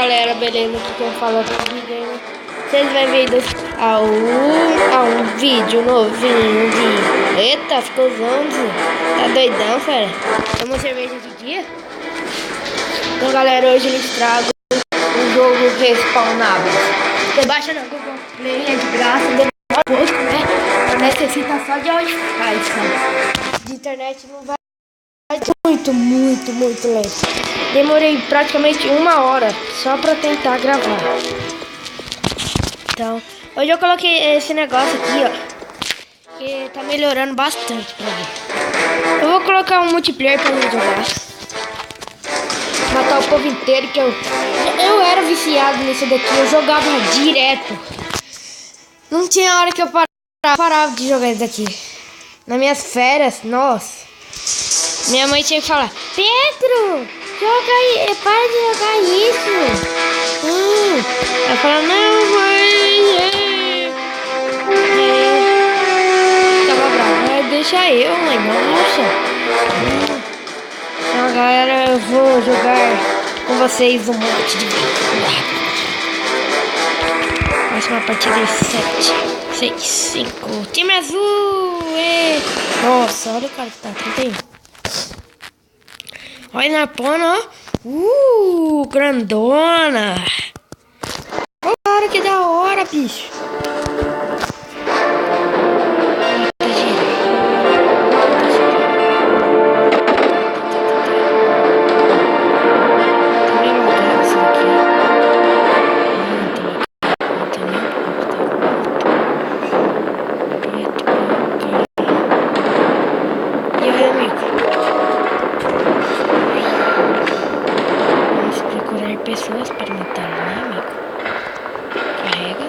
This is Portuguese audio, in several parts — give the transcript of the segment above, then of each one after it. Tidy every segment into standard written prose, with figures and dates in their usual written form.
galera, beleza? Aqui quem fala é o Gamer. Vocês vão ver a um vídeo novinho de... Eita, ficou usando. Tá doidão, fera? Toma cerveja de dia? Então galera, hoje eles tragam o jogo Respawnables. Você baixa na Google Play, é de graça, demora pouco, né? Necessita só de Wi-Fi, sabe? De internet não vai muito lento. Demorei praticamente 1 hora só pra tentar gravar. Então, hoje eu coloquei esse negócio aqui, ó, que tá melhorando bastante pra mim. Eu vou colocar um multiplayer pra mim jogar. Matar o povo inteiro, que eu era viciado nisso daqui, eu jogava direto. Não tinha hora que eu parava de jogar isso daqui. Nas minhas férias, nossa. Minha mãe tinha que falar: Pedro, joga aí, para de jogar isso. Ela fala: não, mãe. Tava brava. Deixa eu, mãe. Nossa. Então, galera, eu vou jogar com vocês um monte de vezes. Próxima partida é 7, 6, 5. Time azul. Nossa, olha o cara que tá. 31. Olha na pona, ó. Grandona. Olha, cara, que da hora, bicho. Pessoas para matar, né, amigo? Carrega.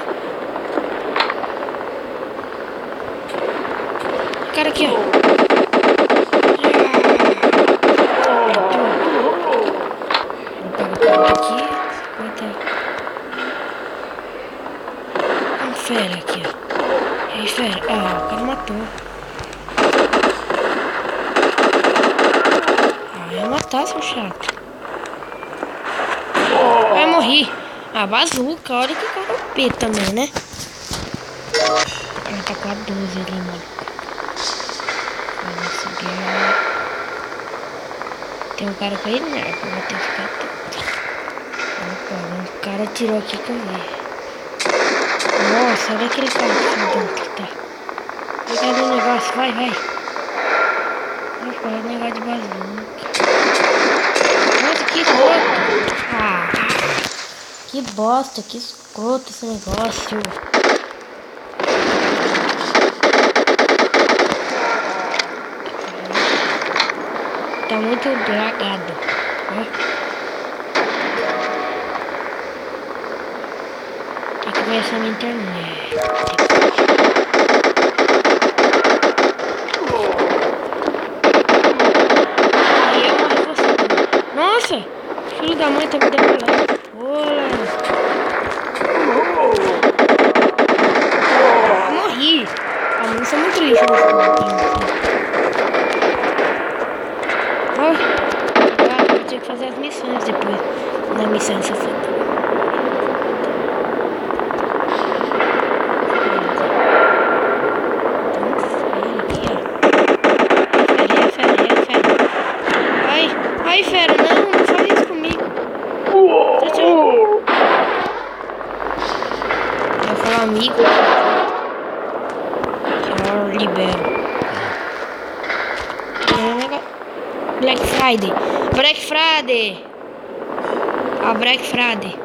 O cara aqui, ó. Vou pegar o aqui. Um fera aqui, ó. E aí, fera. Ah, o cara matou. Ah, ia matar, seu chato. Vai morrer. A bazuca, olha que cara OP também, né? Ele tá com a 12 ali, mano. Vamos subir. Tem um cara com ele, né? Eu vou ter que ficar atento. Opa, o cara tirou aqui que eu vi. Nossa, olha aquele cara que dentro que tá. Cadê o negócio? Vai. Nossa, olha o negócio de bazuca. Nossa, que escroto. Que bosta, que escroto esse negócio. Tá muito dragado. Tem que ver essa minha internet. Nossa, filho da mãe tá me demorando. Eu morri. A música é muito lixo. Eu tinha que fazer as missões depois. Na missão safada. Ai, fera, não faz isso comigo. Eu vou falar amigo. Eu libero. Black Friday. A Black Friday.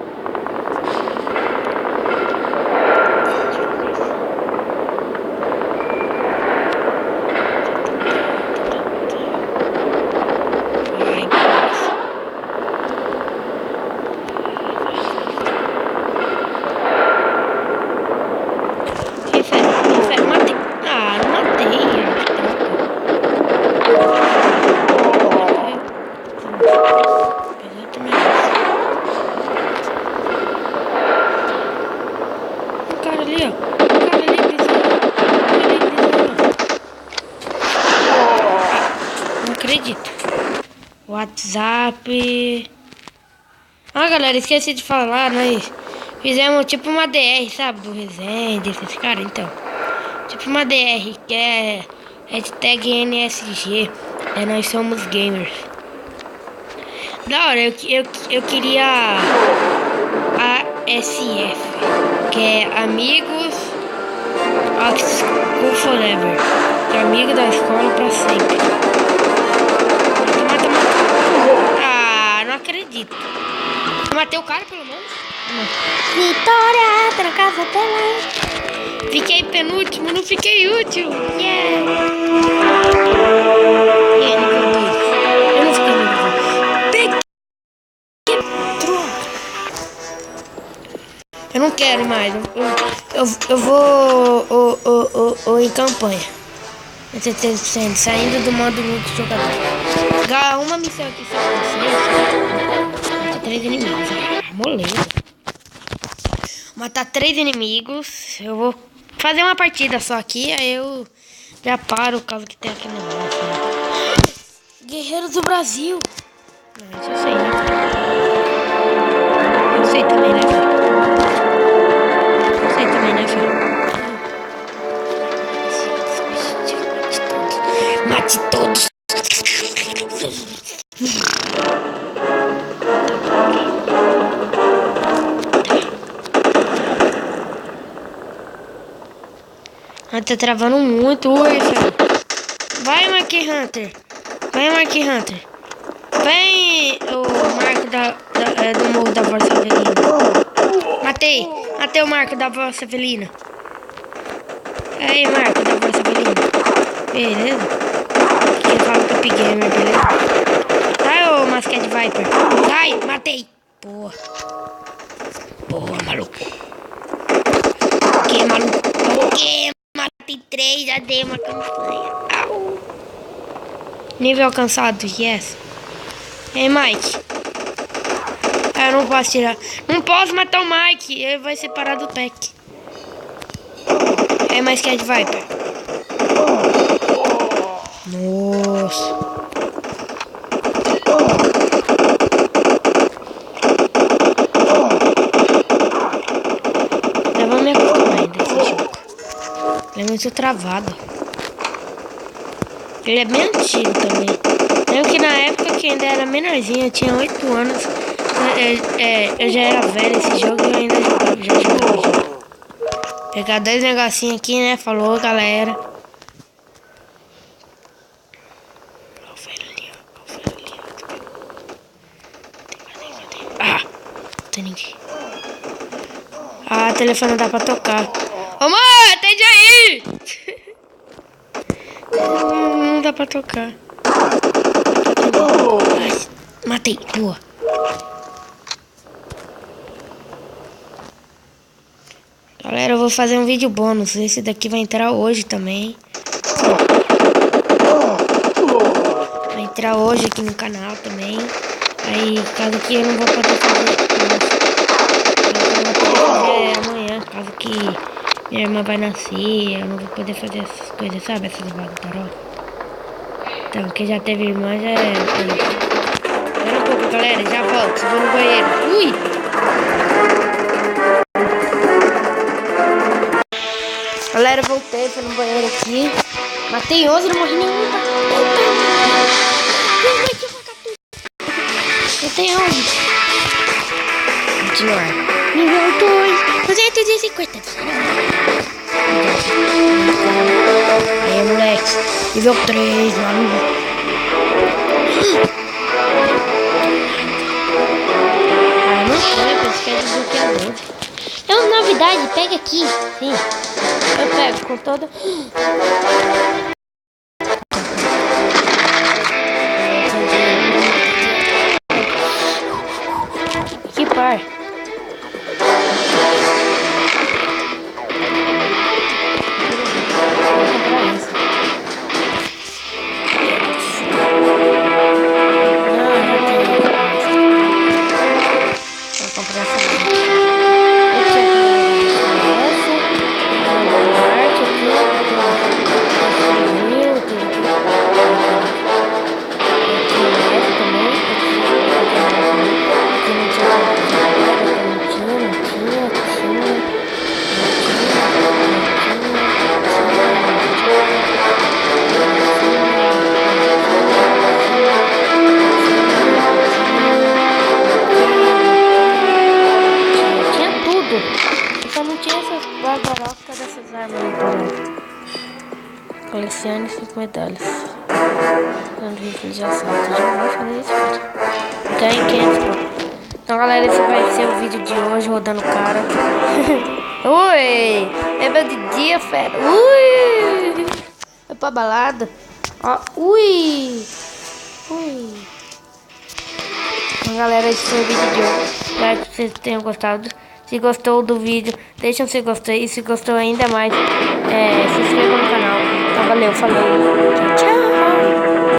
Não acredito. WhatsApp. Ah, galera, esqueci de falar, nós fizemos tipo uma DR, sabe? Do Resende, esses caras, então. Tipo uma DR, que é hashtag NSG. Nós somos gamers. Da hora, eu queria ASF, que é Amigos of School Forever. Que é amigo da escola pra sempre. Mata. Ah, não acredito. Eu matei o cara pelo menos? Não. Vitória, trancada pela... Fiquei penúltimo, não fiquei útil. Yeah. E aí, nível 2. Eu não fiquei nível 2. Eu não quero mais. Eu vou em campanha. 70%, saindo do modo multijogador. Uma missão aqui só com vocês. Matar 3 inimigos. Moleza. Matar 3 inimigos. Eu vou fazer uma partida só aqui. Aí eu já paro caso que tenha aquele negócio. Né? Guerreiros do Brasil. Não, isso eu sei, né? Eu sei também, né, filho? Sei também, né, filho? Mate todos. Tá travando muito. Ui, filho. Vai, Mark Hunter. Vai, Mark Hunter. Vem, o Marco do Morro da Voz Felina. Matei o Marco da Voz Felina. Aí, Marco da Voz Felina. Beleza? Quem fala que eu peguei, beleza? Sai, ô Masquete Viper. Sai, matei. Boa, maluco. Que maluco? Que matei 3, já dei uma campanha. Au. Nível alcançado, yes. Ei, Mike. Eu não posso tirar. Não posso matar o Mike. Ele vai separar do pack. É mais Cat Viper. Nossa. Eu vou me acostumar ainda esse jogo. Ele é muito travado. Ele é bem antigo também. Lembro que na época que ainda era menorzinho, eu tinha 8 anos. Eu já era velho esse jogo e eu ainda jogava o jogo. Pegar 2 negocinhos aqui, né? Falou, galera. Ah, não tem ninguém. Ah, o telefone não dá pra tocar. Ô, mãe, atende aí! Não dá pra tocar. Ai, matei, boa. Galera, eu vou fazer um vídeo bônus. Esse daqui vai entrar hoje também. Vai entrar hoje aqui no canal também. Aí, caso que eu não vou poder fazer. Eu não vou poder fazer amanhã. Caso que minha irmã vai nascer. Eu não vou poder fazer essas coisas, sabe? Essas bagunças. Então, quem já teve irmã já é. Espera um pouco, galera. Já volto. Vou no banheiro. Ui! Galera, voltei, fui no banheiro aqui. Matei 11, não morri nenhum. Matei 11. Continuar. Nível 2. 250. Aí, moleque. Nível 3, maluco. Ah, não foi, pensei que era desbloqueador. É uma novidade, pega aqui. Sim. Eu pego com todo... Que par. Vou comprar essa. Colecione 5 medalhas. Quando rifle de assalto. Já vou fazer isso, cara. Ganhe 500 pontos. Então, galera, esse vai ser o vídeo de hoje, rodando o cara. Ui! É meu de dia, fera. Ui! É pra balada. Ó, ui! Ui! Então, galera, esse foi o vídeo de hoje. Espero que vocês tenham gostado. Se gostou do vídeo, deixa um seu gostei. E se gostou ainda mais, se inscreva no canal. Então, valeu, falou. Tchau, tchau.